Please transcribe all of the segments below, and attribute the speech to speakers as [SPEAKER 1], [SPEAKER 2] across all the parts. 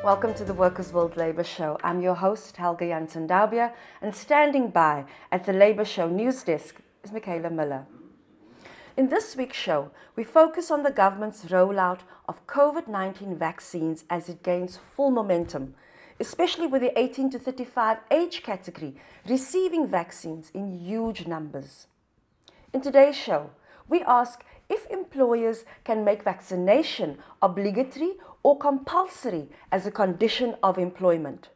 [SPEAKER 1] Welcome to the Workers' World Labour Show. I'm your host, Helga Jansen-Daubia, and standing by at the Labour Show news desk is Michaela Miller. In this week's show, we focus on the government's rollout of COVID-19 vaccines as it gains full momentum, especially with the 18 to 35 age category receiving vaccines in huge numbers. In today's show, we ask if employers can make vaccination obligatory or compulsory as a condition of employment.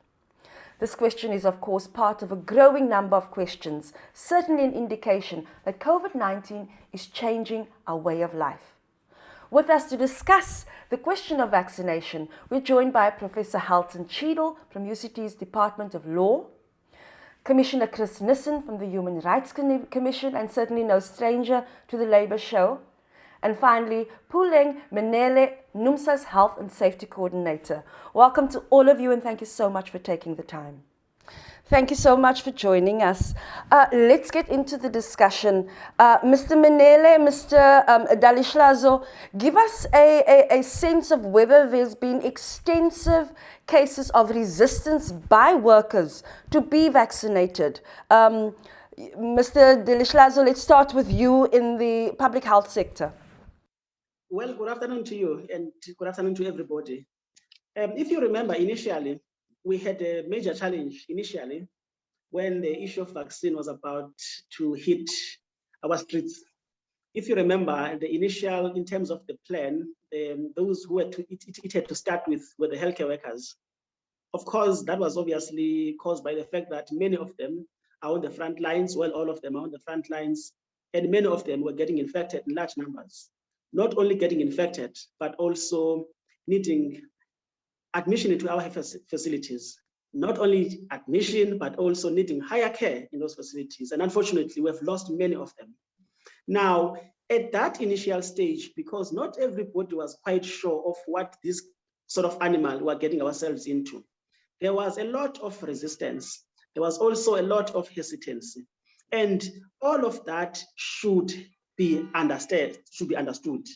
[SPEAKER 1] This question is, of course, part of a growing number of questions, certainly an indication that COVID-19 is changing our way of life. With us to discuss the question of vaccination, we're joined by Professor Halton Cheadle from UCT's Department of Law, Commissioner Chris Nissen from the Human Rights Commission, and certainly no stranger to the Labour Show, and finally, Puleng Menele, NUMSA's Health and Safety Coordinator. Welcome to all of you, and thank you so much for taking the time. Thank you so much for joining us. Let's get into the discussion. Mr. Menele, Mr. Dalishlazo, give us a sense of whether there's been extensive cases of resistance by workers to be vaccinated. Mr. Dalishlazo, let's start with you in the public health sector.
[SPEAKER 2] Well, good afternoon to you and good afternoon to everybody. If you remember, initially, we had a major challenge initially when the issue of vaccine was about to hit our streets. If you remember, the initial, in terms of the plan, those who had to, it had to start with were the healthcare workers. Of course, that was obviously caused by the fact that many of them are on the front lines, well, all of them are on the front lines, and many of them were getting infected in large numbers. Not only getting infected, but also needing admission into our facilities. Not only admission, but also needing higher care in those facilities. And unfortunately, we've lost many of them. Now, at that initial stage, because not everybody was quite sure of what this sort of animal we're getting ourselves into, there was a lot of resistance. There was also a lot of hesitancy. And all of that should be understood,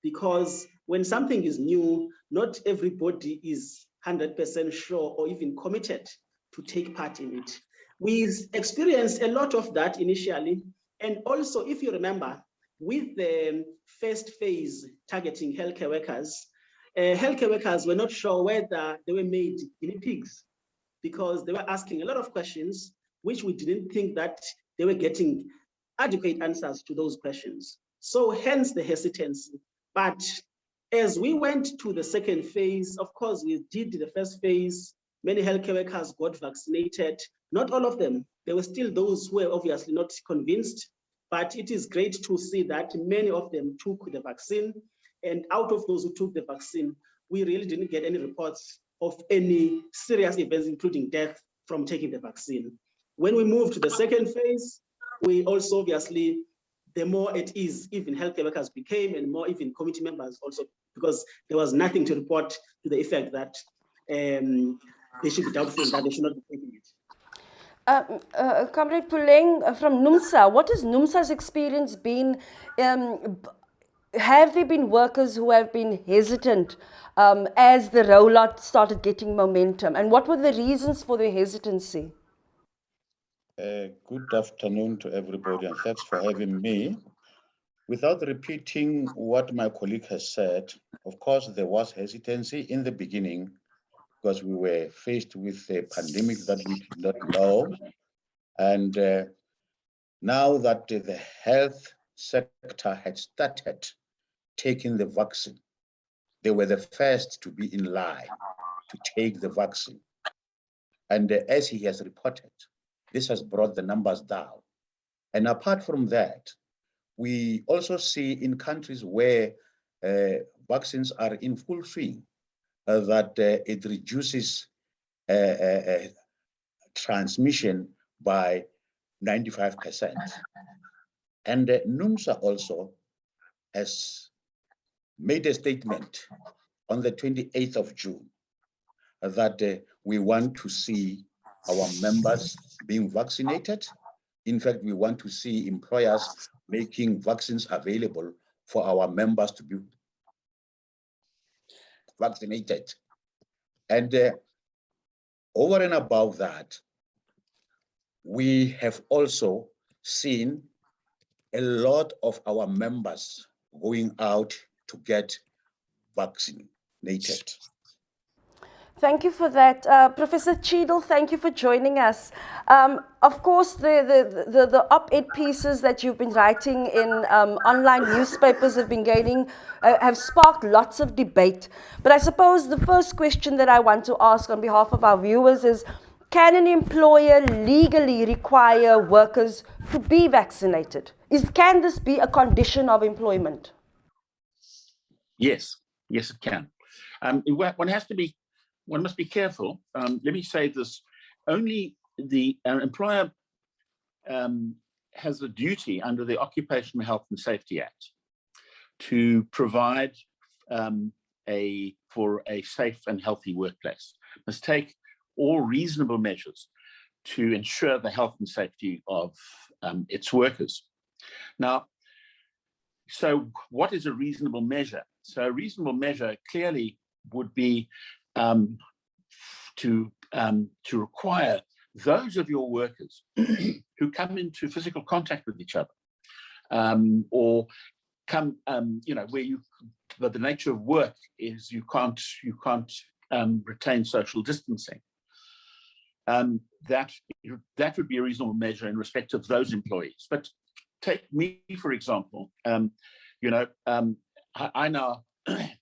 [SPEAKER 2] because when something is new, not everybody is 100% sure or even committed to take part in it. We experienced a lot of that initially. And also, if you remember, with the first phase targeting healthcare workers were not sure whether they were made guinea pigs, because they were asking a lot of questions, which we didn't think that they were getting adequate answers to those questions. So hence the hesitancy. But as we went to the second phase, of course, we did the first phase. Many healthcare workers got vaccinated. Not all of them. There were still those who were obviously not convinced, but it is great to see that many of them took the vaccine. And out of those who took the vaccine, we really didn't get any reports of any serious events, including death, from taking the vaccine. When we moved to the second phase, we also obviously, the more it is, even healthcare workers became, and more even committee members also, because there was nothing to report to the effect that they should be doubtful that they should not be taking it.
[SPEAKER 1] Comrade Puleng from NUMSA, what has NUMSA's experience been? Have there been workers who have been hesitant as the rollout started getting momentum? And what were the reasons for their hesitancy?
[SPEAKER 3] Good afternoon to everybody, and thanks for having me. Without repeating what my colleague has said, of course, there was hesitancy in the beginning because we were faced with a pandemic that we did not know. And now that the health sector had started taking the vaccine, they were the first to be in line to take the vaccine. And as he has reported, this has brought the numbers down. And apart from that, we also see in countries where vaccines are in full swing that it reduces transmission by 95%. And NUMSA also has made a statement on the 28th of June that we want to see our members being vaccinated. In fact, we want to see employers making vaccines available for our members to be vaccinated. And over and above that, we have also seen a lot of our members going out to get vaccinated.
[SPEAKER 1] Thank you for that. Professor Cheadle, thank you for joining us. Of course, the op-ed pieces that you've been writing in online newspapers have sparked lots of debate. But I suppose the first question that I want to ask on behalf of our viewers is, can an employer legally require workers to be vaccinated? Can this be a condition of employment?
[SPEAKER 4] Yes, yes, it can. One must be careful. Let me say this: only the employer has a duty under the Occupational Health and Safety Act to provide for a safe and healthy workplace. Must take all reasonable measures to ensure the health and safety of its workers. Now, so what is a reasonable measure? So a reasonable measure clearly would be to require those of your workers who come into physical contact with each other, or come, but the nature of work is you can't retain social distancing. That would be a reasonable measure in respect of those employees. But take me, for example. I now,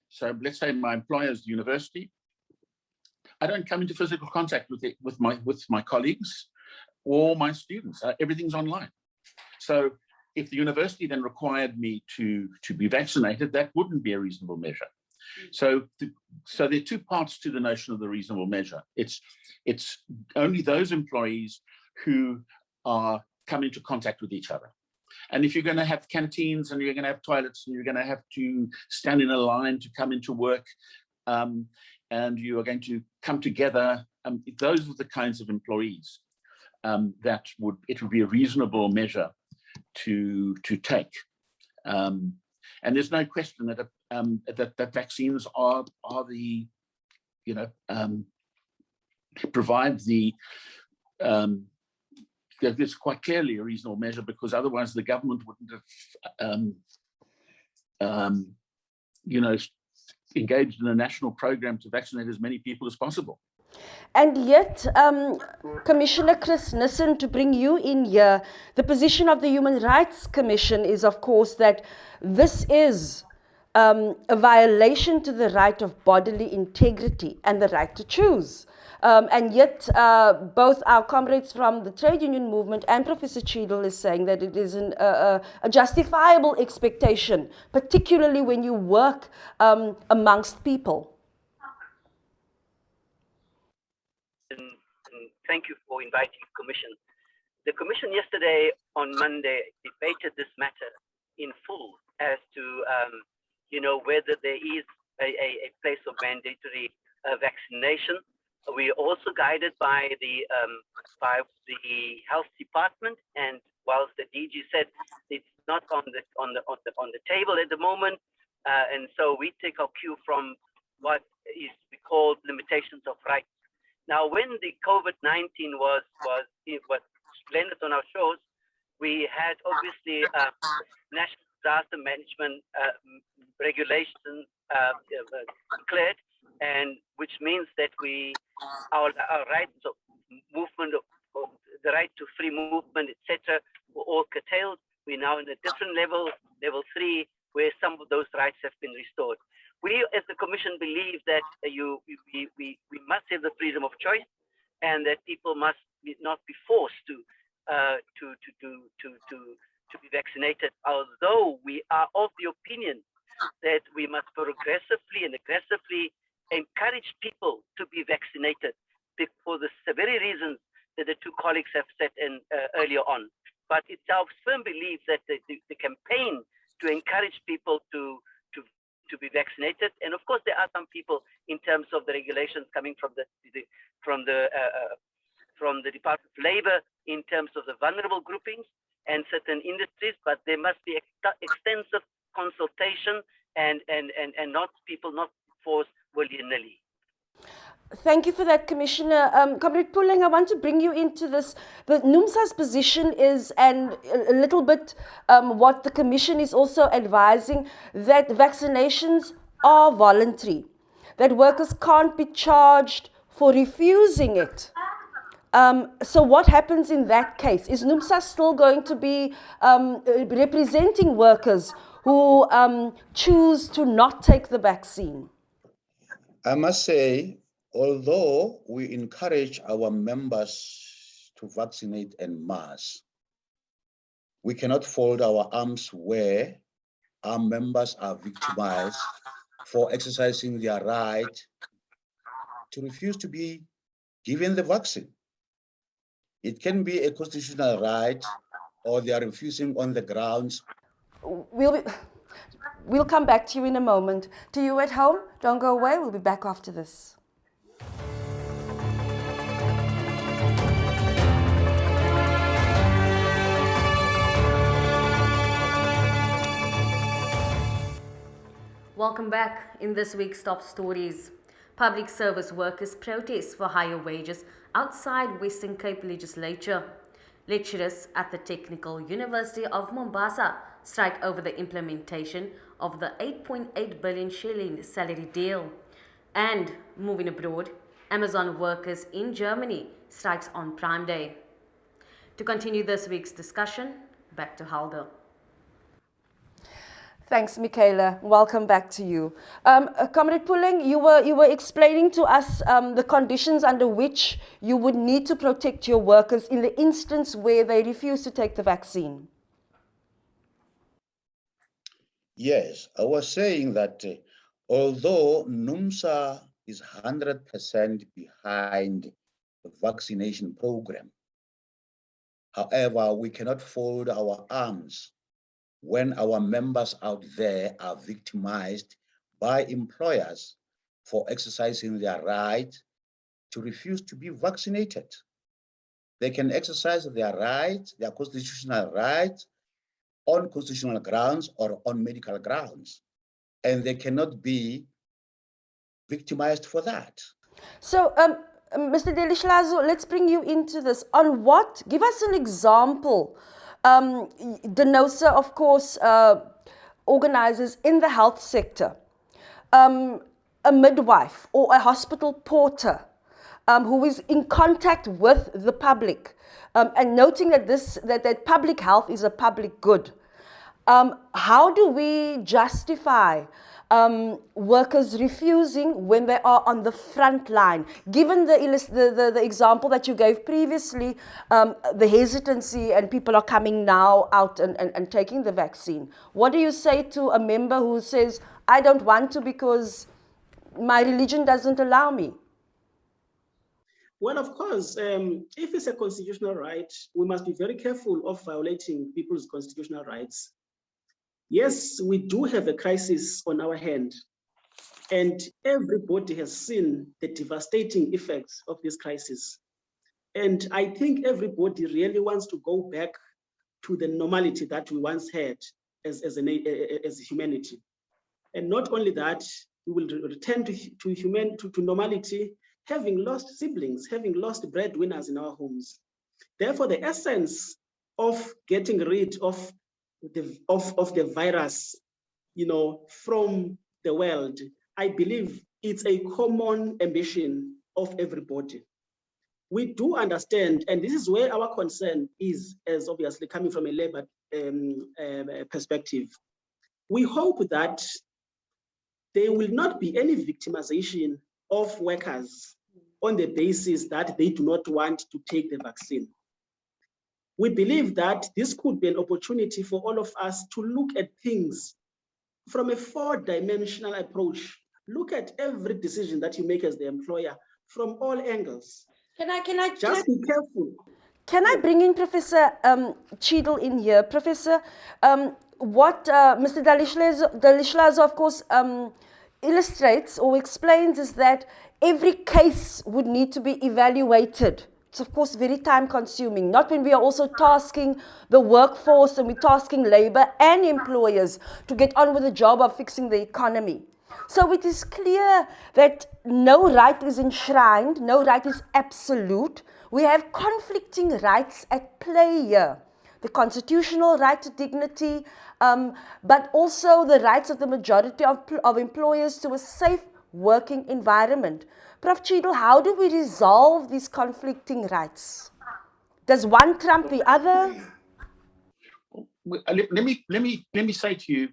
[SPEAKER 4] so let's say my employer is the university. I don't come into physical contact with my colleagues or my students. Everything's online. So if the university then required me to be vaccinated, that wouldn't be a reasonable measure. So there are two parts to the notion of the reasonable measure. It's only those employees who are come into contact with each other. And if you're going to have canteens and you're going to have toilets and you're going to have to stand in a line to come into work, and you are going to come together, those are the kinds of employees that it would be a reasonable measure to take. And there's no question that that vaccines are the provide the it's quite clearly a reasonable measure, because otherwise the government wouldn't have engaged in a national program to vaccinate as many people as possible.
[SPEAKER 1] And yet, Commissioner Chris Nissen, to bring you in here, the position of the Human Rights Commission is, of course, that this is a violation to the right of bodily integrity and the right to choose. And yet, both our comrades from the trade union movement and Professor Cheadle is saying that it is a justifiable expectation, particularly when you work amongst people.
[SPEAKER 5] Thank you for inviting the Commission. The Commission yesterday on Monday debated this matter in full as to whether there is a place of mandatory vaccination. We are also guided by the health department, and whilst the DG said it's not on the table at the moment, and so we take our cue from what is called limitations of rights. Now, when the COVID-19 was landed on our shores, we had obviously national disaster management regulations declared, and which means that our rights of movement, of the right to free movement, etc., were all curtailed. We're now in a different level 3, where some of those rights have been restored. We, as the Commission, believe that we must have the freedom of choice, and that people must not be forced to be vaccinated. Although we are of the opinion that we must progressively and aggressively encourage people to be vaccinated, for the very reasons that the two colleagues have said earlier on. But it's our firm belief that the campaign to encourage people to be vaccinated, and of course there are some people in terms of the regulations coming from the Department of Labor in terms of the vulnerable groupings and certain industries, but there must be extensive consultation and not people not forced willy-nilly.
[SPEAKER 1] Thank you for that, Commissioner. Comrade Pulling, I want to bring you into this. The NUMSA's position is, and a little bit what the Commission is also advising, that vaccinations are voluntary, that workers can't be charged for refusing it. So what happens in that case? Is NUMSA still going to be representing workers who choose to not take the vaccine?
[SPEAKER 3] I must say, although we encourage our members to vaccinate en masse, we cannot fold our arms where our members are victimized for exercising their right to refuse to be given the vaccine. It can be a constitutional right, or they are refusing on the grounds.
[SPEAKER 1] We'll come back to you in a moment. To you at home, don't go away. We'll be back after this.
[SPEAKER 6] Welcome back. In this week's top stories, public service workers protest for higher wages outside Western Cape Legislature. Lecturers at the Technical University of Mombasa strike over the implementation of the 8.8 billion shilling salary deal. And moving abroad, Amazon workers in Germany strikes on Prime Day. To continue this week's discussion, back to Helga.
[SPEAKER 1] Thanks, Michaela. Welcome back to you. Comrade Pulling, you were explaining to us the conditions under which you would need to protect your workers in the instance where they refuse to take the vaccine.
[SPEAKER 3] Yes, I was saying that although NUMSA is 100% behind the vaccination program, however, we cannot fold our arms when our members out there are victimized by employers for exercising their right to refuse to be vaccinated. They can exercise their right, their constitutional right, on constitutional grounds or on medical grounds, and they cannot be victimized for that.
[SPEAKER 1] So, Mr. Delishlazo, let's bring you into this. On what? Give us an example. DENOSA, of course, organizes in the health sector a midwife or a hospital porter who is in contact with the public, and noting that that public health is a public good. How do we justify workers refusing when they are on the front line? Given the example that you gave previously, the hesitancy and people are coming now out and taking the vaccine. What do you say to a member who says, I don't want to because my religion doesn't allow me?
[SPEAKER 2] Well, of course, if it's a constitutional right, we must be very careful of violating people's constitutional rights. Yes, we do have a crisis on our hand, and everybody has seen the devastating effects of this crisis. And I think everybody really wants to go back to the normality that we once had as humanity. And not only that, we will return to normality, having lost siblings, having lost breadwinners in our homes. Therefore, the essence of getting rid of the virus, from the world, I believe it's a common ambition of everybody. We do understand, and this is where our concern is, as obviously coming from a labor perspective. We hope that there will not be any victimization of workers on the basis that they do not want to take the vaccine. We believe that this could be an opportunity for all of us to look at things from a four-dimensional approach. Look at every decision that you make as the employer from all angles. Be careful.
[SPEAKER 1] Can I bring in Professor Cheadle in here? Professor, what Mr. Delishlazo, of course, illustrates or explains is that every case would need to be evaluated. It's, of course, very time-consuming, not when we are also tasking the workforce and we're tasking labor and employers to get on with the job of fixing the economy. So it is clear that no right is enshrined, no right is absolute. We have conflicting rights at play here. The constitutional right to dignity, but also the rights of the majority of employers to a safe working environment. Prof. Cheadle, how do we resolve these conflicting rights? Does one trump the other?
[SPEAKER 4] Let me say to you,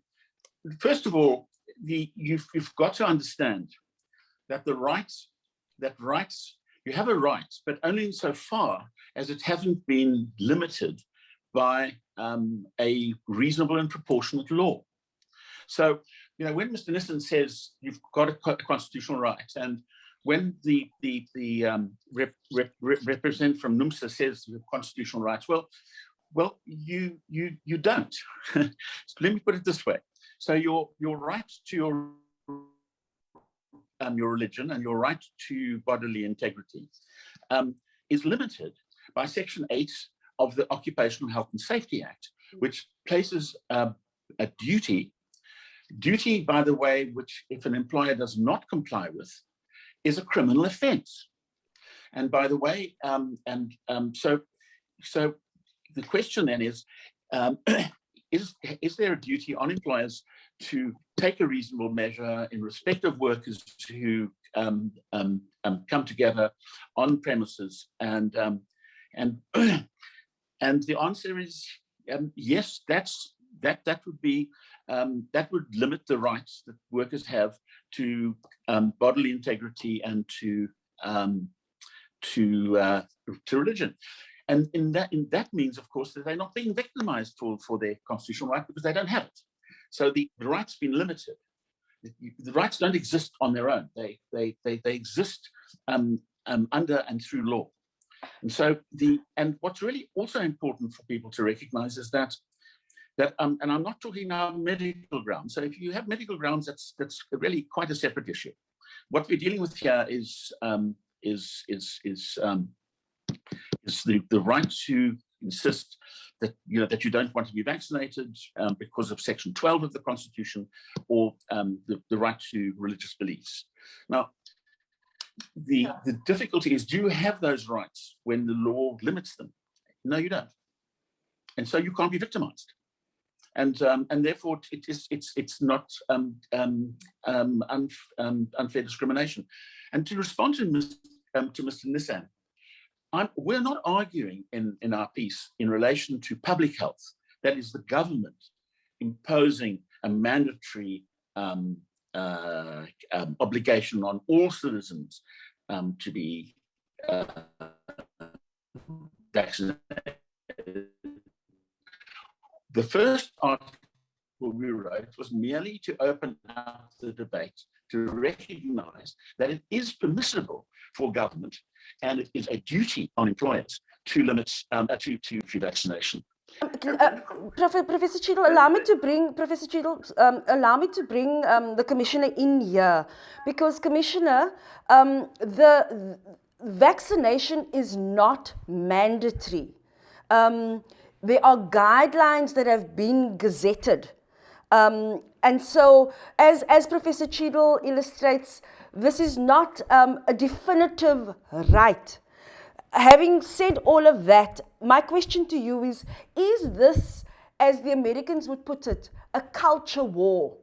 [SPEAKER 4] first of all, you've got to understand that you have a right, but only insofar as it hasn't been limited by a reasonable and proportionate law. So, when Mr. Nissen says you've got a constitutional right, and when the representative from NUMSA says you have constitutional rights, well, you don't. So let me put it this way. So your right to your religion and your right to bodily integrity is limited by Section 8 of the Occupational Health and Safety Act, which places a duty, by the way, which if an employer does not comply with, is a criminal offence. And by the way, so the question then is there a duty on employers to take a reasonable measure in respect of workers who come together on premises, and the answer is yes. That would limit the rights that workers have to bodily integrity and to religion. And in that means, of course, that they're not being victimized for their constitutional right because they don't have it. So the right's been limited. The rights don't exist on their own. They exist under and through law. And so what's really also important for people to recognize is that and I'm not talking now medical grounds. So if you have medical grounds, that's really quite a separate issue. What we're dealing with here is the right to insist that you don't want to be vaccinated because of Section 12 of the Constitution, or the right to religious beliefs. Now, the difficulty is, do you have those rights when the law limits them? No, you don't, and so you can't be victimized, and therefore it's not unfair discrimination. And to respond to Mr. Nissan, we're not arguing in our piece in relation to public health. That is the government imposing a mandatory obligation on all citizens to be vaccinated. The first article we wrote was merely to open up the debate, to recognize that it is permissible for government, and it is a duty on employers to limit to vaccination.
[SPEAKER 1] Professor Cheadle, allow me to bring the Commissioner in here, because Commissioner, the vaccination is not mandatory. There are guidelines that have been gazetted. And so, as Professor Cheadle illustrates, this is not a definitive right. Having said all of that, my question to you is this, as the Americans would put it, a culture war?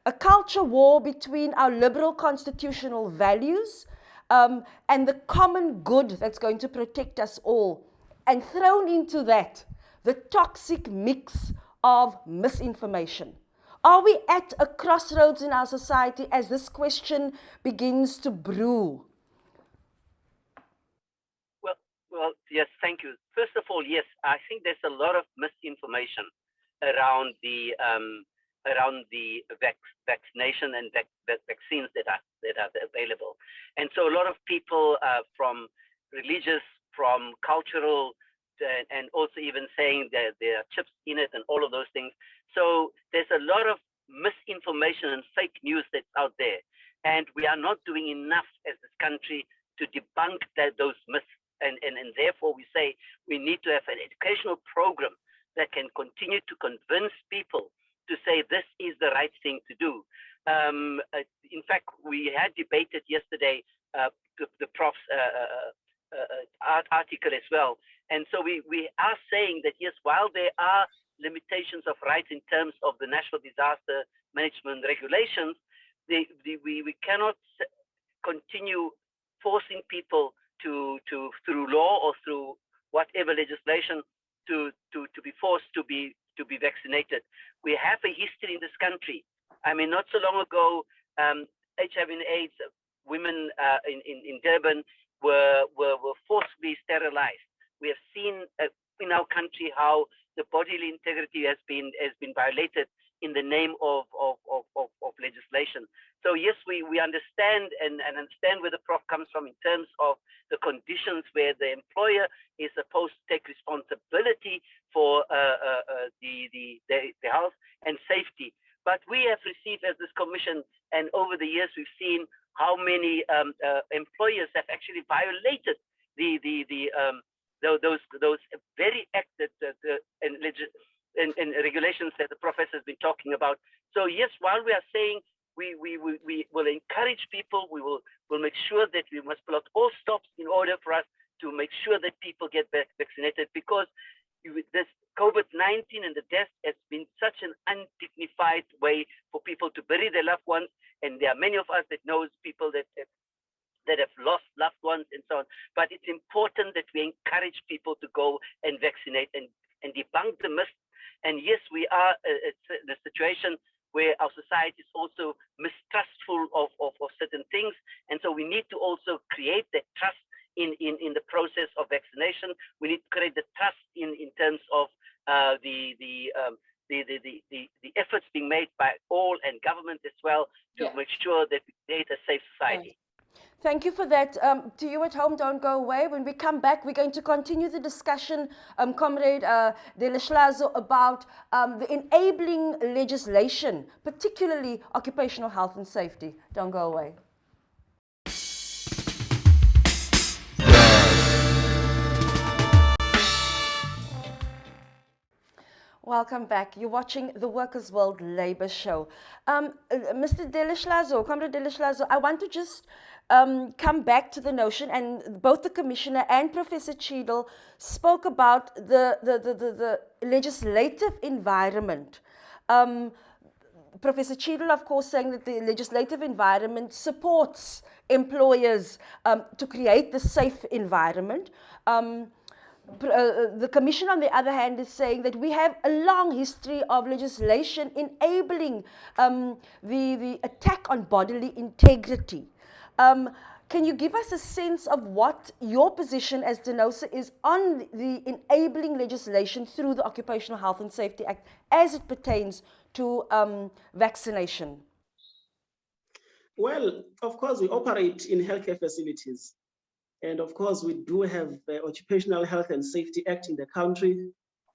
[SPEAKER 1] A culture war between our liberal constitutional values and the common good that's going to protect us all. And thrown into that, the toxic mix of misinformation. Are we at a crossroads in our society as this question begins to brew?
[SPEAKER 5] Well, yes, thank you. First of all, yes, I think there's a lot of misinformation around the vaccination and vaccines that are available, and so a lot of people from religious, from cultural, and also even saying that there are chips in it and all of those things. So there's a lot of misinformation and fake news that's out there, and we are not doing enough as this country to debunk those myths. And therefore we say we need to have an educational program that can continue to convince people to say this is the right thing to do. In fact, we had debated yesterday the prof's article as well. And so we are saying that, yes, while there are limitations of rights in terms of the National Disaster Management Regulations, we cannot continue forcing people to through law or through whatever legislation to be forced to be vaccinated. We have a history in this country. I mean, not so long ago, HIV and AIDS women in Durban were forcibly sterilized. We have seen in our country how the bodily integrity has been violated in the name of legislation. So yes, we understand and understand where the prof comes from in terms of the conditions where the employer is supposed to take responsibility for the health and safety. But we have received as this commission, and over the years we've seen how many employers have actually violated those very acts and regulations that the professor has been talking about. So yes, while we are saying we will encourage people, we'll make sure that we must pull out all stops in order for us to make sure that people get vaccinated, because this COVID-19 and the death has been such an undignified way for people to bury their loved ones, and there are many of us that knows people that have lost loved ones and so on. But it's important that we encourage people to go and vaccinate and debunk the myths. And yes, we are in a situation where our society is also mistrustful of certain things, and so we need to also create that trust in the process of vaccination. We need to create the trust in terms of the efforts being made by all and government as well to make sure that we create a safe society.
[SPEAKER 1] Thank you for that. To you at home, don't go away. When we come back, we're going to continue the discussion, Comrade Delihlazo, about the enabling legislation, particularly occupational health and safety. Don't go away. Welcome back. You're watching the Workers' World Labour Show. Mr. Delihlazo, Comrade Delihlazo, I want to just come back to the notion, and both the Commissioner and Professor Cheadle spoke about the legislative environment. Professor Cheadle, of course, saying that the legislative environment supports employers to create the safe environment. The Commission, on the other hand, is saying that we have a long history of legislation enabling the attack on bodily integrity. Can you give us a sense of what your position as DENOSA is on the enabling legislation through the Occupational Health and Safety Act as it pertains to vaccination?
[SPEAKER 2] Well, of course, we operate in healthcare facilities. And of course, we do have the Occupational Health and Safety Act in the country,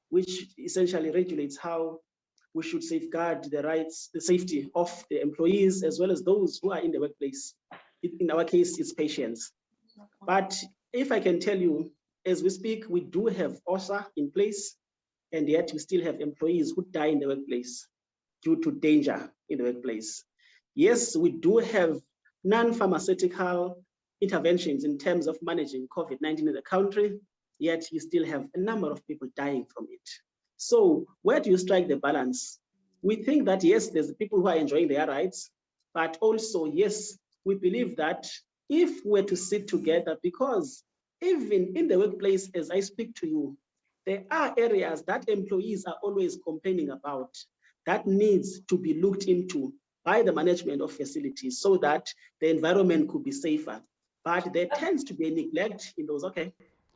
[SPEAKER 2] which essentially regulates how we should safeguard the rights, the safety of the employees, as well as those who are in the workplace. In our case, it's patients. But if I can tell you, as we speak, we do have OSA in place, and yet we still have employees who die in the workplace due to danger in the workplace. Yes, we do have non-pharmaceutical interventions in terms of managing COVID-19 in the country, yet you still have a number of people dying from it. So where do you strike the balance? We think that, yes, there's people who are enjoying their rights, but also, yes, we believe that if we're to sit together, because even in the workplace, as I speak to you, there are areas that employees are always complaining about that needs to be looked into by the management of facilities so that the environment could be safer. But there tends to be a neglect in those. Okay.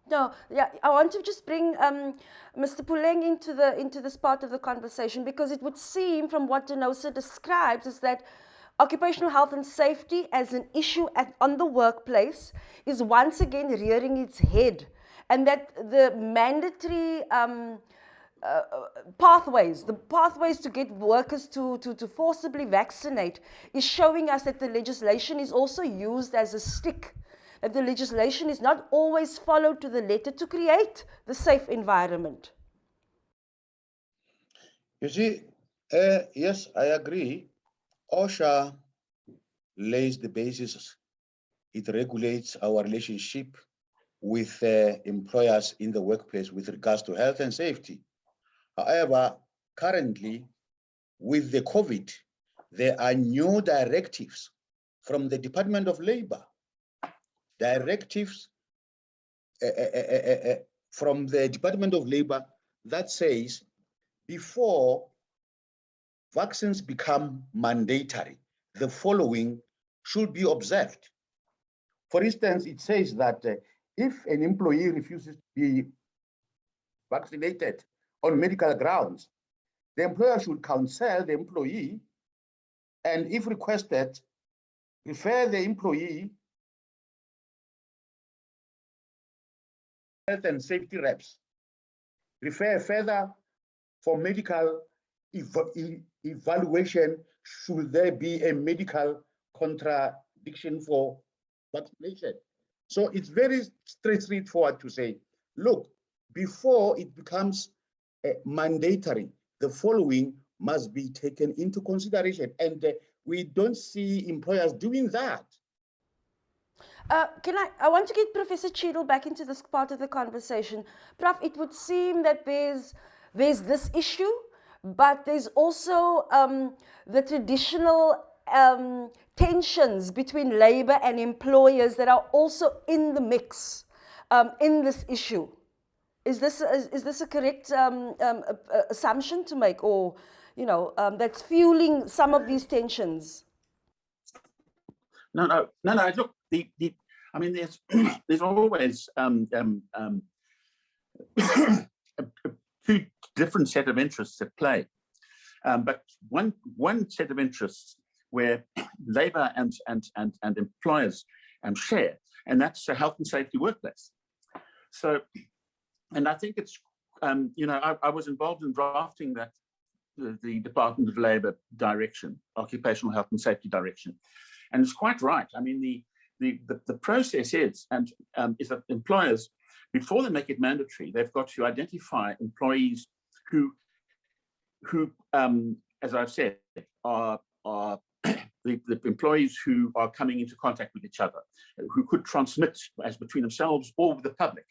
[SPEAKER 1] No, yeah, I want to just bring Mr. Puleng into this part of the conversation, because it would seem from what DENOSA describes is that occupational health and safety as an issue on the workplace is once again rearing its head, and that the mandatory pathways to get workers to forcibly vaccinate is showing us that the legislation is also used as a stick, that the legislation is not always followed to the letter to create the safe environment.
[SPEAKER 3] You see, yes, I agree OSHA lays the basis. It regulates our relationship with employers in the workplace with regards to health and safety. However, currently, with the COVID, there are new directives from the Department of Labor, directives from the Department of Labor that says before vaccines become mandatory, the following should be observed. For instance, it says that if an employee refuses to be vaccinated on medical grounds, the employer should counsel the employee and, if requested, refer the employee health and safety reps, refer further for medical evaluation should there be a medical contradiction for vaccination. So it's very straightforward to say, look, before it becomes mandatory, the following must be taken into consideration. And we don't see employers doing that.
[SPEAKER 1] I want to get Professor Cheadle back into this part of the conversation. Prof, it would seem that there's this issue, but there's also the traditional tensions between labor and employers that are also in the mix in this issue. Is this a correct assumption to make, or that's fueling some of these tensions?
[SPEAKER 4] No. Look, I mean, there's always two different set of interests at play, but one set of interests where labour and employers share, and that's the health and safety workplace. So, and I think it's I was involved in drafting that the Department of Labour direction, occupational health and safety direction. And it's quite right. I mean, the process is that employers, before they make it mandatory, they've got to identify employees who as I've said, are the employees who are coming into contact with each other, who could transmit as between themselves or with the public.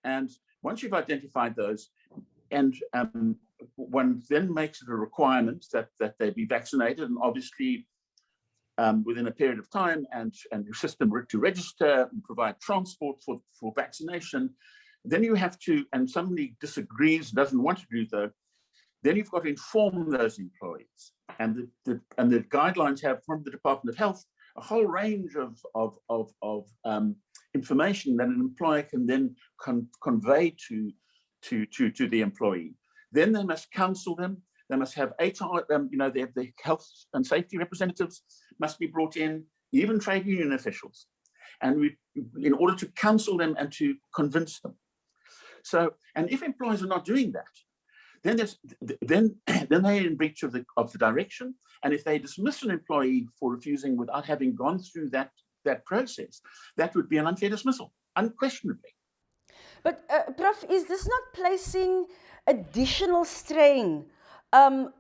[SPEAKER 4] And once you've identified those, and one then makes it a requirement that they be vaccinated, and obviously within a period of time, and your system to register and provide transport for vaccination. Then you have to, and somebody disagrees, doesn't want to do so, then you've got to inform those employees. And the guidelines have from the Department of Health a whole range of information that an employer can then convey to the employee. Then they must counsel them. They must have HR, the health and safety representatives must be brought in, even trade union officials, and in order to counsel them and to convince them. So, and if employers are not doing that, then they're in breach of the direction. And if they dismiss an employee for refusing without having gone through that process, that would be an unfair dismissal, unquestionably.
[SPEAKER 1] But Prof, is this not placing additional strain on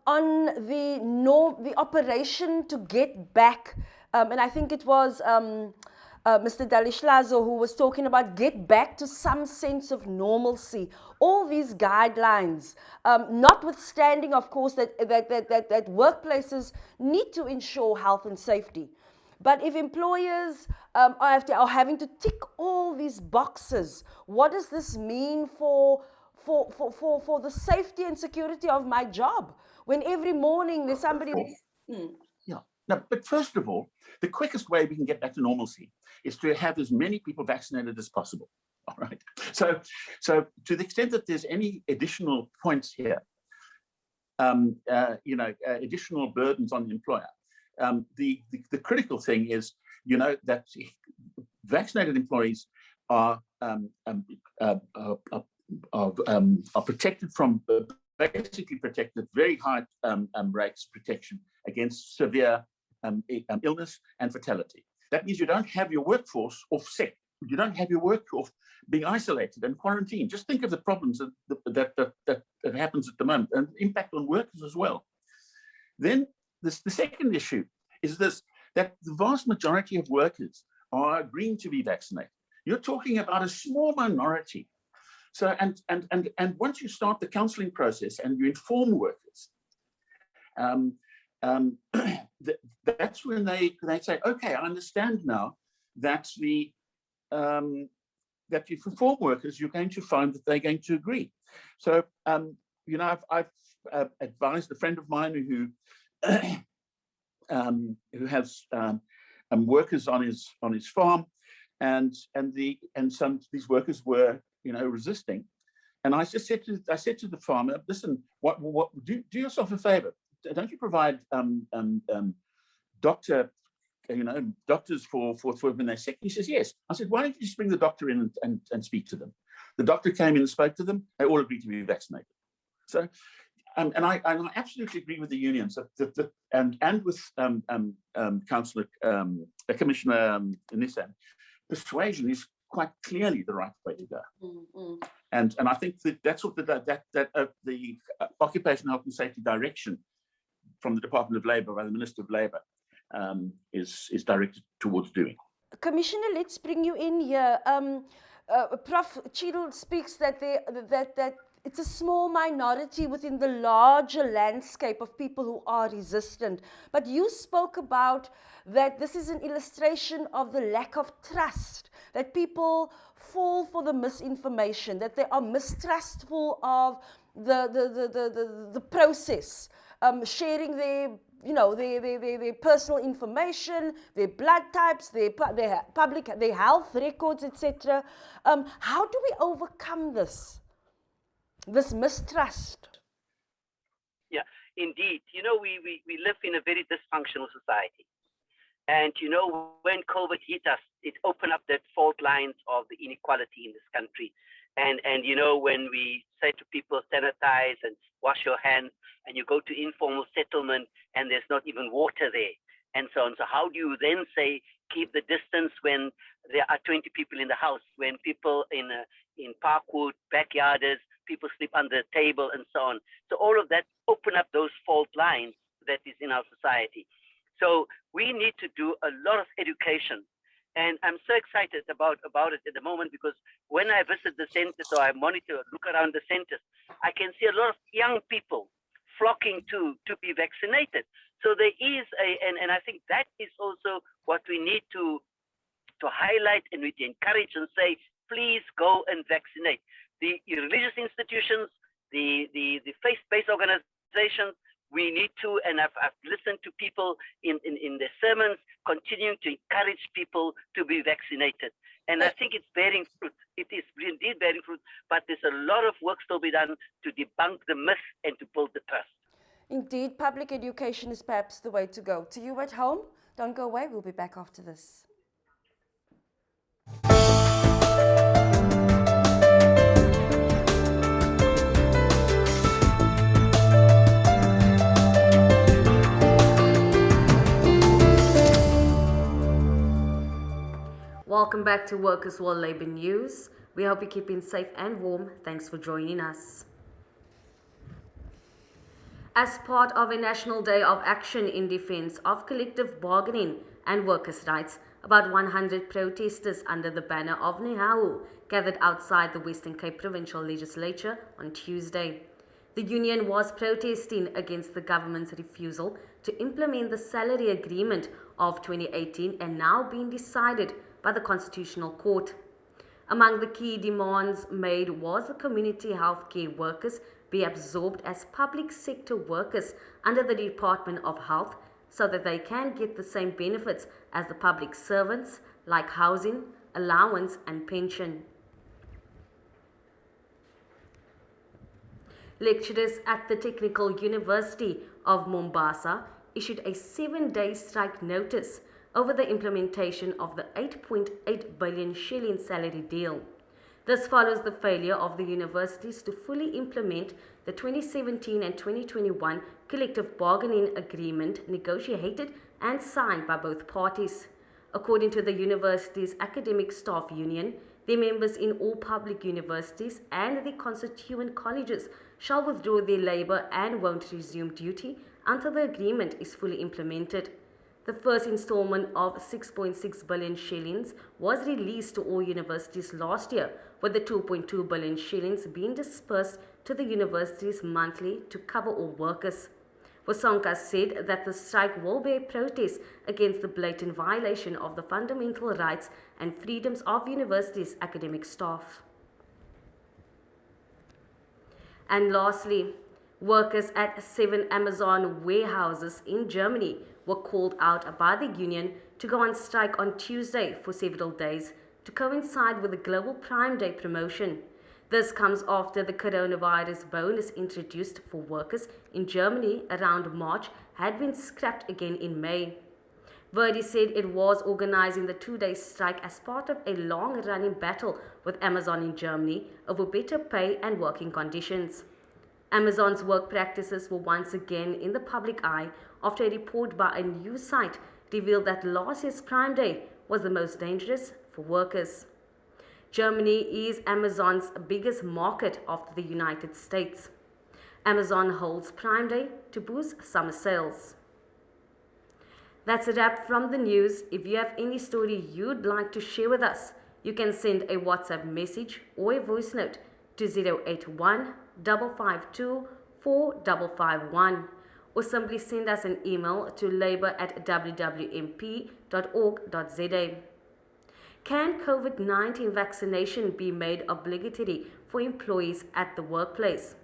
[SPEAKER 1] the operation to get back? And I think it was Mr. Dalishlazo who was talking about get back to some sense of normalcy. All these guidelines, notwithstanding, of course, that workplaces need to ensure health and safety. But if employers are having to tick all these boxes, what does this mean for the safety and security of my job? When every morning there's somebody...
[SPEAKER 4] Yeah. No, but first of all, the quickest way we can get back to normalcy is to have as many people vaccinated as possible. All right. So to the extent that there's any additional points here, additional burdens on the employer, the critical thing is, that vaccinated employees are protected from, basically protected, very high rates of protection against severe illness and fatality. That means you don't have your workforce off sick. You don't have your workforce being isolated and quarantined. Just think of the problems that happens at the moment and impact on workers as well. Then the second issue is this, that the vast majority of workers are agreeing to be vaccinated. You're talking about a small minority. So, and once you start the counseling process and you inform workers, that's when they say, okay, I understand now that that if you inform workers, you're going to find that they're going to agree. So, I've advised a friend of mine who has workers on his farm, and some of these workers were resisting, and I said to the farmer, listen, what do yourself a favor, don't you provide doctors for when they're sick? He says yes. I said, why don't you just bring the doctor in and speak to them? The doctor came in and spoke to them. They all agreed to be vaccinated. So, and I absolutely agree with the unions and with Councillor Commissioner Nissan. Persuasion is quite clearly the right way to go. Mm-hmm. And I think that's what the Occupational Health and Safety Direction from the Department of Labour by the Minister of Labour is directed towards doing.
[SPEAKER 1] Commissioner, let's bring you in here. Prof. Cheadle speaks that it's a small minority within the larger landscape of people who are resistant. But you spoke about that this is an illustration of the lack of trust, that people fall for the misinformation, that they are mistrustful of the process, sharing their personal information, their blood types, their health records, etc. How do we overcome this mistrust?
[SPEAKER 5] Yeah, indeed. We live in a very dysfunctional society. And, when COVID hit us, it opened up that fault lines of the inequality in this country. And when we say to people, sanitize and wash your hands, and you go to informal settlement and there's not even water there, and so on. So how do you then say, keep the distance when there are 20 people in the house, when people in Parkwood, backyarders, people sleep under a table and so on. So all of that open up those fault lines that is in our society. So we need to do a lot of education. And I'm so excited about it at the moment, because when I visit the centers or I monitor, look around the centers, I can see a lot of young people flocking to be vaccinated. So there is and I think that is also what we need to highlight, and we encourage and say, please go and vaccinate. The religious institutions, the faith-based organizations, we need to, and I've listened to people in their sermons continuing to encourage people to be vaccinated. And I think it's bearing fruit. It is indeed bearing fruit, but there's a lot of work still to be done to debunk the myth and to build the trust.
[SPEAKER 1] Indeed, public education is perhaps the way to go. To you at home, don't go away. We'll be back after this.
[SPEAKER 6] Welcome back to Workers' World Labour News. We hope you're keeping safe and warm. Thanks for joining us. As part of a National Day of Action in defence of collective bargaining and workers' rights, about 100 protesters under the banner of NEHAWU gathered outside the Western Cape Provincial Legislature on Tuesday. The union was protesting against the government's refusal to implement the salary agreement of 2018 and now being decided by the Constitutional Court. Among the key demands made was the community healthcare workers be absorbed as public sector workers under the Department of Health so that they can get the same benefits as the public servants like housing, allowance and pension. Lecturers at the Technical University of Mombasa issued a 7-day strike notice over the implementation of the 8.8 billion shilling salary deal. This follows the failure of the universities to fully implement the 2017 and 2021 collective bargaining agreement negotiated and signed by both parties. According to the university's academic staff union, their members in all public universities and the constituent colleges shall withdraw their labour and won't resume duty until the agreement is fully implemented. The first installment of 6.6 billion shillings was released to all universities last year, with the 2.2 billion shillings being dispersed to the universities monthly to cover all workers. Vosonka said that the strike will be a protest against the blatant violation of the fundamental rights and freedoms of universities' academic staff. And lastly, workers at 7 Amazon warehouses in Germany were called out by the union to go on strike on Tuesday for several days to coincide with the Global Prime Day promotion. This comes after the coronavirus bonus introduced for workers in Germany around March had been scrapped again in May. Verdi said it was organizing the 2-day strike as part of a long-running battle with Amazon in Germany over better pay and working conditions. Amazon's work practices were once again in the public eye after a report by a news site revealed that last year's Prime Day was the most dangerous for workers. Germany is Amazon's biggest market after the United States. Amazon holds Prime Day to boost summer sales. That's a wrap from the news. If you have any story you'd like to share with us, you can send a WhatsApp message or a voice note to 081 552 4551 or simply send us an email to labour@wwmp.org.za. Can COVID-19 vaccination be made obligatory for employees at the workplace?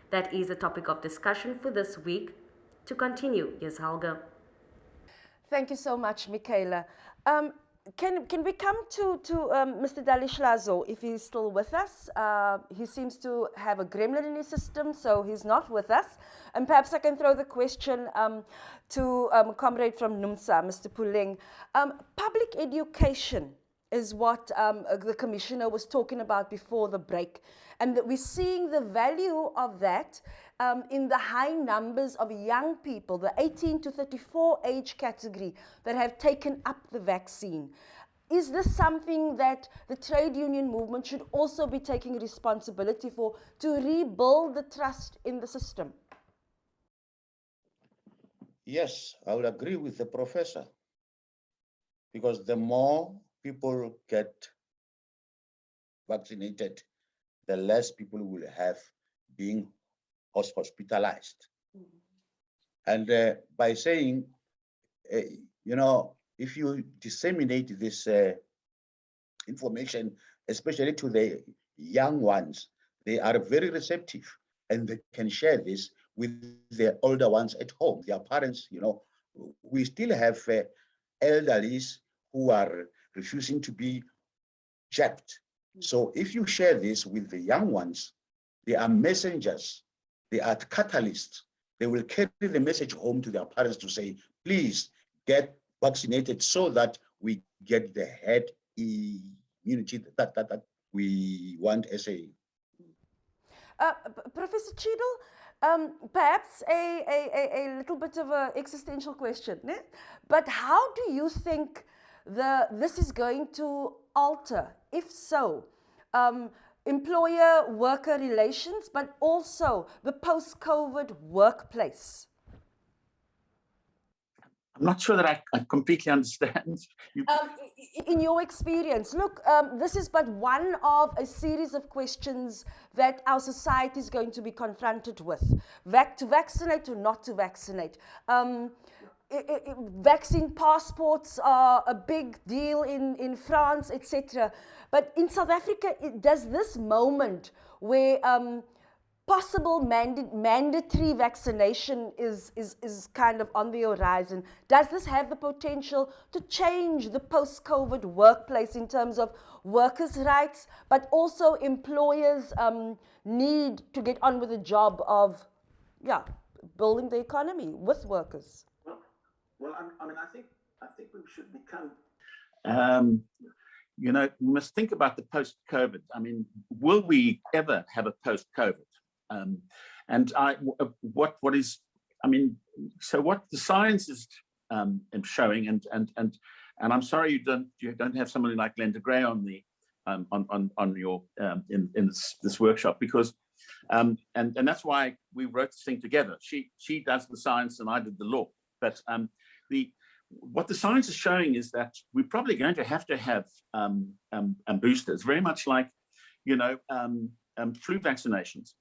[SPEAKER 6] That is a topic of discussion for this week. To continue, here's Helga.
[SPEAKER 1] Thank you so much, Michaela. Can we come to Mr. Dalishlazo, if he's still with us? He seems to have a gremlin in his system, so he's not with us. And perhaps I can throw the question to comrade from NUMSA, Mr. Puleng. Public education is what the commissioner was talking about before the break. And that we're seeing the value of that in the high numbers of young people, the 18 to 34 age category, that have taken up the vaccine. Is this something that the trade union movement should also be taking responsibility for, to rebuild the trust in the system?
[SPEAKER 3] Yes, I would agree with the professor, because the more people get vaccinated, the less people will have being hospitalized. Mm-hmm. And by saying, if you disseminate this information, especially to the young ones, they are very receptive and they can share this with the older ones at home, their parents. We still have elderlies who are refusing to be jabbed. So if you share this with the young ones, they are messengers, they are catalysts. They will carry the message home to their parents to say, please get vaccinated so that we get the herd immunity that we want as a...
[SPEAKER 1] Professor Cheadle, perhaps a little bit of an existential question, né? But how do you think this is going to alter, if so, employer-worker relations, but also the post-COVID workplace?
[SPEAKER 4] I'm not sure that I completely understand.
[SPEAKER 1] In your experience, look, this is but one of a series of questions that our society is going to be confronted with. To vaccinate or not to vaccinate. Vaccine passports are a big deal in France, etc. But in South Africa, does this moment where possible mandatory vaccination is kind of on the horizon, does this have the potential to change the post-COVID workplace in terms of workers' rights, but also employers' need to get on with the job of, building the economy with workers?
[SPEAKER 4] Well, I mean, I think we should become, we must think about the post-COVID. I mean, will we ever have a post-COVID? So what the science is showing, and I'm sorry you don't have somebody like Glenda Gray on the on your in this workshop, because and that's why we wrote this thing together. She does the science and I did the law. But what the science is showing is that we're probably going to have boosters, very much like, you know, flu vaccinations.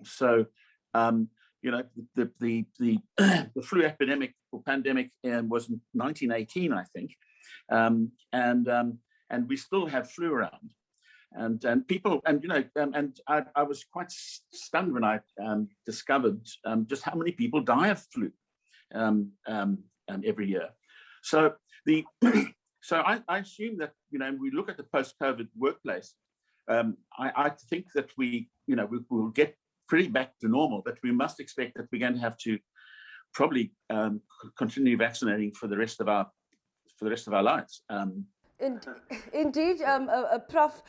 [SPEAKER 4] So, you know, the the flu epidemic or pandemic was in 1918, I think, and we still have flu around. And people, and you know, and I was quite stunned when I discovered just how many people die of flu every year. So I assume that, you know, we look at the post-COVID workplace. I think that we will get pretty back to normal, but we must expect that we're going to have to probably continue vaccinating for the rest of our lives.
[SPEAKER 1] Indeed, Prof.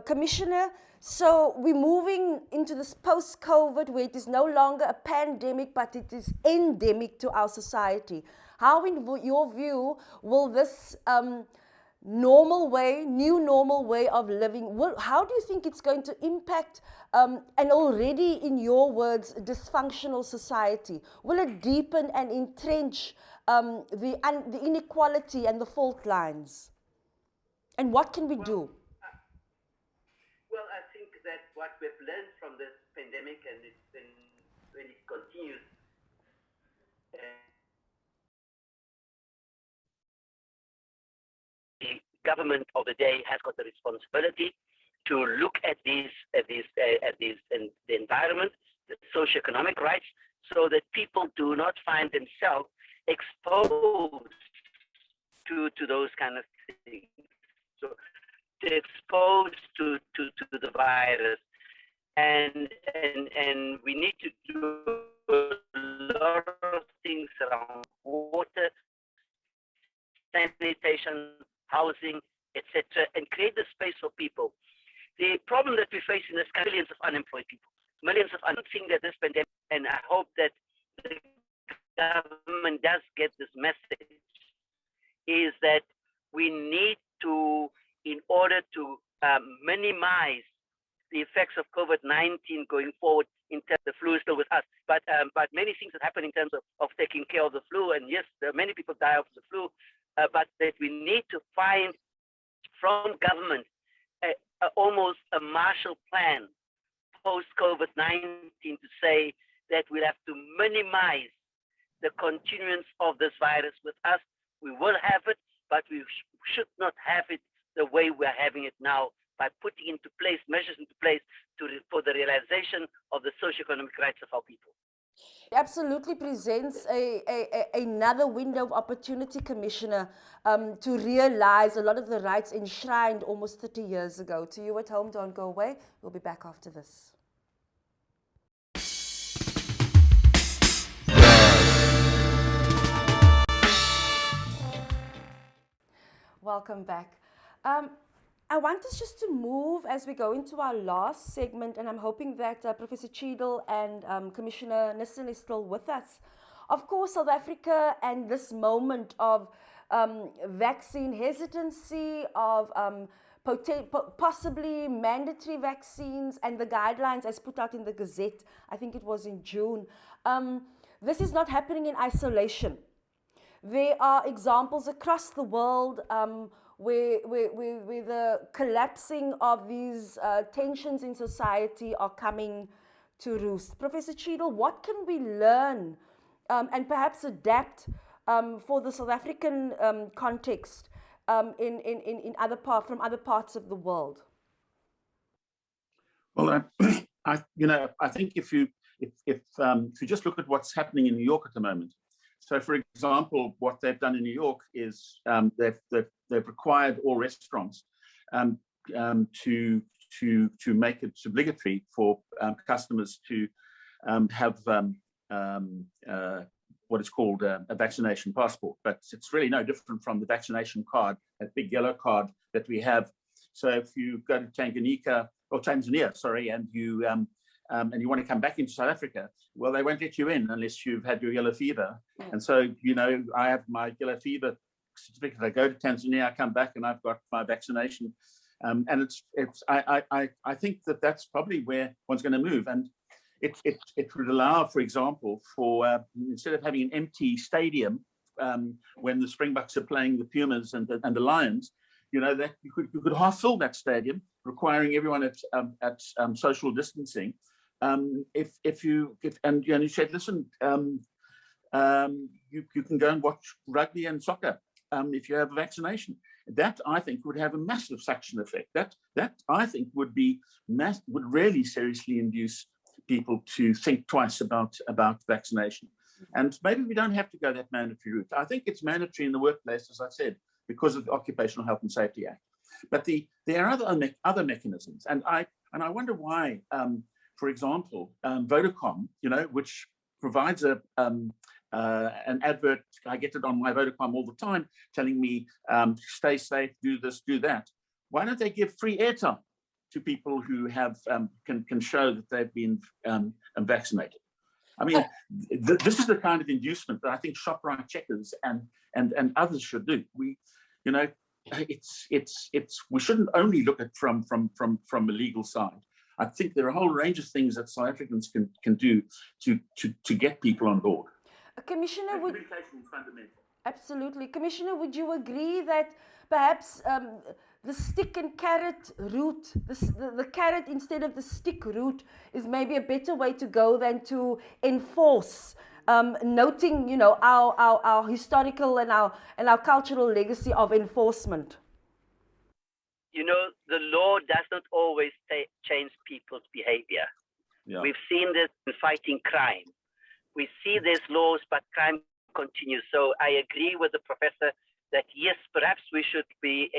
[SPEAKER 1] Commissioner, so we're moving into this post-COVID where it is no longer a pandemic, but it is endemic to our society. How, in your view, will this new normal way of living, how do you think it's going to impact an already, in your words, dysfunctional society? Will it deepen and entrench the inequality and the fault lines? And what can we do?
[SPEAKER 5] Well, I think that what we've learned from this pandemic, and when it continues, the government of the day has got the responsibility to look at the environment, the socioeconomic rights, so that people do not find themselves exposed to those kind of things. So they're exposed to the virus, and we need to do a lot of things around water, sanitation, housing, etc., and create the space for people. The problem that we face in this country, millions of unemployed people, millions of think that this pandemic, and I hope that the government does get this message, is that we need to, in order to minimize the effects of COVID-19 going forward, in terms of the flu is still with us, but many things that happen in terms of taking care of the flu, and yes, many people die of the flu, but that we need to find from government almost a Marshall Plan post-COVID-19 to say that we'll have to minimize the continuance of this virus with us. We will have it, but we should not have it the way we're having it now, by putting into place measures for the realization of the socioeconomic rights of our people.
[SPEAKER 1] Absolutely presents another window of opportunity, Commissioner, to realize a lot of the rights enshrined almost 30 years ago. To you at home, don't go away. We'll be back after this. Welcome back. I want us just to move as we go into our last segment, and I'm hoping that Professor Cheadle and Commissioner Nissen is still with us. Of course, South Africa and this moment of vaccine hesitancy, of possibly mandatory vaccines, and the guidelines as put out in the Gazette, I think it was in June. This is not happening in isolation. There are examples across the world where the collapsing of these tensions in society are coming to roost. Professor Cheadle, what can we learn and perhaps adapt for the South African context in from other parts of the world?
[SPEAKER 4] Well, I think if you just look at what's happening in New York at the moment. So, for example, what they've done in New York is they've required all restaurants to make it obligatory for customers to have what is called a vaccination passport. But it's really no different from the vaccination card, that big yellow card that we have. So if you go to Tanzania, sorry, and you want to come back into South Africa, well, they won't let you in unless you've had your yellow fever. And so, I have my yellow fever certificate. I go to Tanzania, I come back, and I've got my vaccination. And I think that's probably where one's going to move. And it would allow, for example, for instead of having an empty stadium when the Springboks are playing the Pumas and the Lions, you know, that you could half fill that stadium, requiring everyone at social distancing. If you said, listen, you can go and watch rugby and soccer if you have a vaccination. That, I think, would have a massive suction effect. That I think would really seriously induce people to think twice about vaccination. And maybe we don't have to go that mandatory route. I think it's mandatory in the workplace, as I said, because of the Occupational Health and Safety Act. But there are other mechanisms, and I wonder why. For example, Vodacom, you know, which provides an advert. I get it on my Vodacom all the time, telling me stay safe, do this, do that. Why don't they give free airtime to people who have can show that they've been vaccinated? I mean, this is the kind of inducement that I think ShopRite, Checkers, and others should do. We shouldn't only look at from a legal side. I think there are a whole range of things that South Africans can do to get people on board.
[SPEAKER 1] Commissioner,
[SPEAKER 4] Communication is fundamental.
[SPEAKER 1] Absolutely. Commissioner, would you agree that perhaps the stick and carrot route, the carrot instead of the stick route, is maybe a better way to go than to enforce, noting, you know, our historical and our cultural legacy of enforcement?
[SPEAKER 5] You know, the law does not always change people's behavior.
[SPEAKER 4] Yeah.
[SPEAKER 5] We've seen this in fighting crime. We see there's laws, but crime continues. So I agree with the professor that yes, perhaps we should be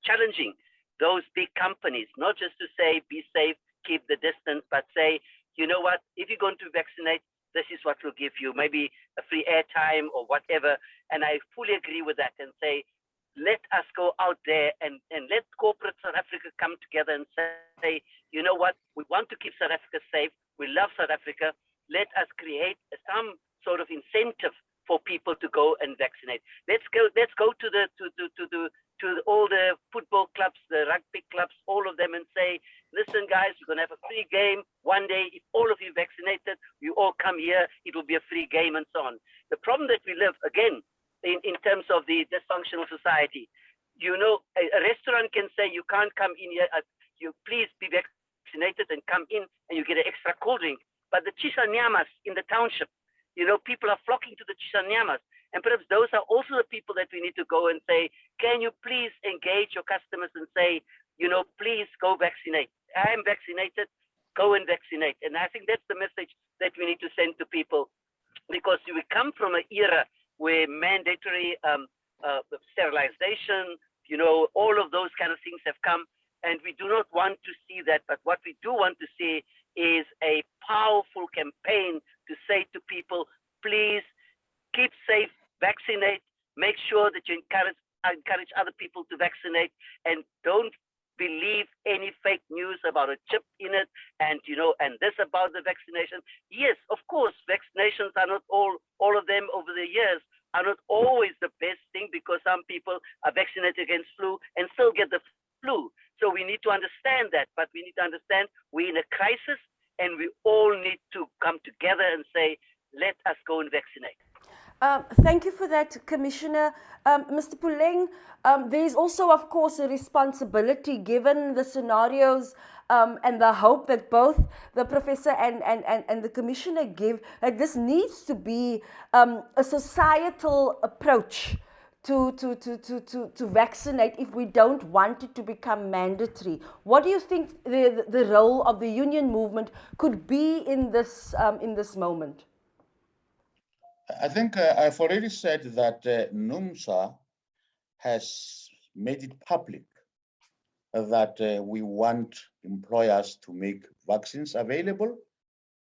[SPEAKER 5] challenging those big companies, not just to say be safe, keep the distance, but say, you know what, if you're going to vaccinate, this is what we'll give you, maybe a free airtime or whatever. And I fully agree with that and say, let us go out there and let corporate South Africa come together and say, you know what, we want to keep South Africa safe. We love South Africa. Let us create some sort of incentive for people to go and vaccinate. Let's go to all the football clubs, the rugby clubs, all of them, and say, listen, guys, we're going to have a free game one day. If all of you vaccinated, you all come here, it will be a free game and so on. The problem that we live, again, in terms of the dysfunctional society, you know, a restaurant can say, you can't come in here, you please be vaccinated and come in and you get an extra cold drink. But the chisanyamas in the township, you know, people are flocking to the chisanyamas. And perhaps those are also the people that we need to go and say, can you please engage your customers and say, you know, please go vaccinate. I am vaccinated, go and vaccinate. And I think that's the message that we need to send to people, because we come from an era where mandatory sterilization, you know, all of those kind of things have come, and we do not want to see that. But what we do want to see is a powerful campaign to say to people, please keep safe, vaccinate, make sure that you encourage other people to vaccinate, and don't believe any fake news about a chip in it, and you know, and this about the vaccination. Yes, of course, vaccinations are not all of them over the years are not always the best thing, because some people are vaccinated against flu and still get the flu. So we need to understand that, but we need to understand we're in a crisis and we all need to come together and say, let us go and vaccinate.
[SPEAKER 1] Thank you for that, Commissioner. Mr. Puleng, there's also, of course, a responsibility given the scenarios and the hope that both the Professor and the Commissioner give, that this needs to be a societal approach to vaccinate if we don't want it to become mandatory. What do you think the role of the union movement could be in this moment?
[SPEAKER 3] I think I've already said that NUMSA has made it public that we want employers to make vaccines available,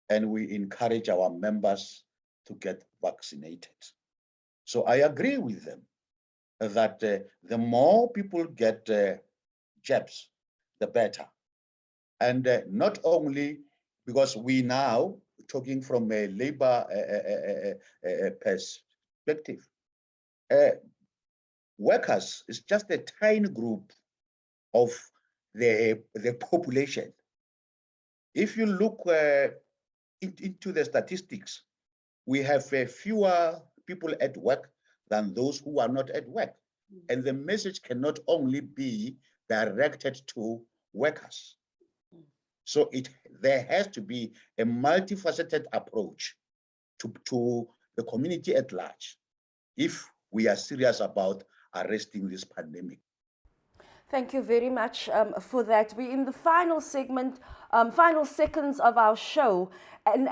[SPEAKER 3] and we encourage our members to get vaccinated. So I agree with them that the more people get jabs, the better. And not only because we now talking from a labor perspective, workers is just a tiny group of the population. If you look into the statistics, we have fewer people at work than those who are not at work. And the message cannot only be directed to workers. So there has to be a multifaceted approach to the community at large if we are serious about arresting this pandemic.
[SPEAKER 1] Thank you very much for that. We're in the final segment, final seconds of our show. And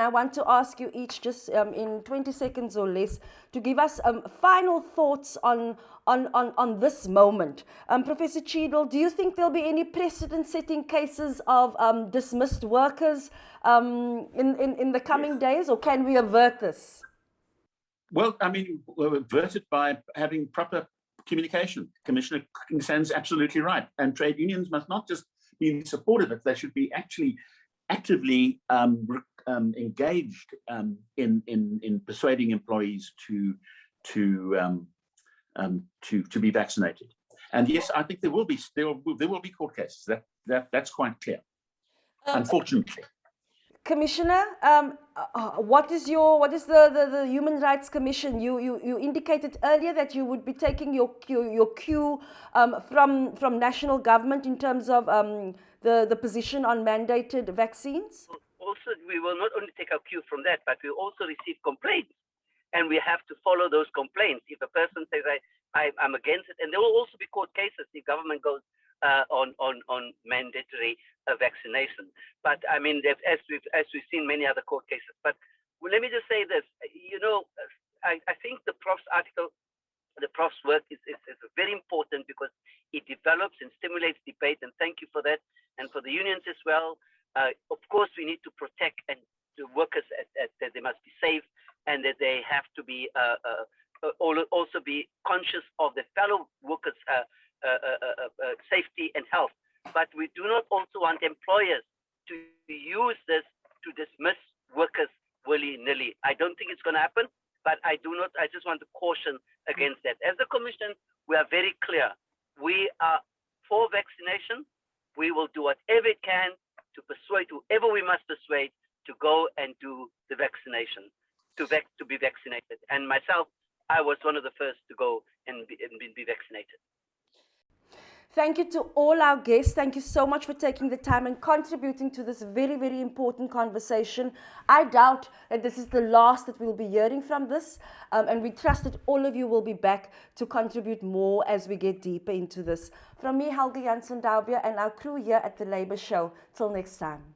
[SPEAKER 1] I want to ask you each just in 20 seconds or less to give us final thoughts on this moment. Professor Cheadle, do you think there'll be any precedent-setting cases of dismissed workers in the coming days, or can we avert this?
[SPEAKER 4] Well, I mean, we're averted by having proper communication. Commissioner Kingsand's absolutely right. And trade unions must not just be supportive of it, they should be actually actively engaged in persuading employees to be vaccinated. And yes, I think there will be court cases. That's quite clear, unfortunately.
[SPEAKER 1] Commissioner, what is the Human Rights Commission? You indicated earlier that you would be taking your cue from national government in terms of the position on mandated vaccines.
[SPEAKER 5] Also, we will not only take our cue from that, but we also receive complaints, and we have to follow those complaints. If a person says I'm against it, and there will also be court cases if government goes on mandatory vaccination. But I mean, as we've seen many other court cases. But let me just say this. You know, I think the prof's article, the prof's work is very important because it develops and stimulates debate. And thank you for that, and for the unions as well. Of course, we need to protect and the workers that they must be safe, and that they have to be also be conscious of the fellow workers' safety and health. But we do not also want employers to use this to dismiss workers willy-nilly. I don't think it's going to happen, but I just want to caution against that. As the Commission, we are very clear. We are for vaccination. We will do whatever it can to persuade whoever we must persuade to go and do the vaccination, to be vaccinated. And myself, I was one of the first to go and be vaccinated.
[SPEAKER 1] Thank you to all our guests. Thank you so much for taking the time and contributing to this very, very important conversation. I doubt that this is the last that we'll be hearing from this, and we trust that all of you will be back to contribute more as we get deeper into this. From me, Helga Jansen-Daubia, and our crew here at the Labour Show. Till next time.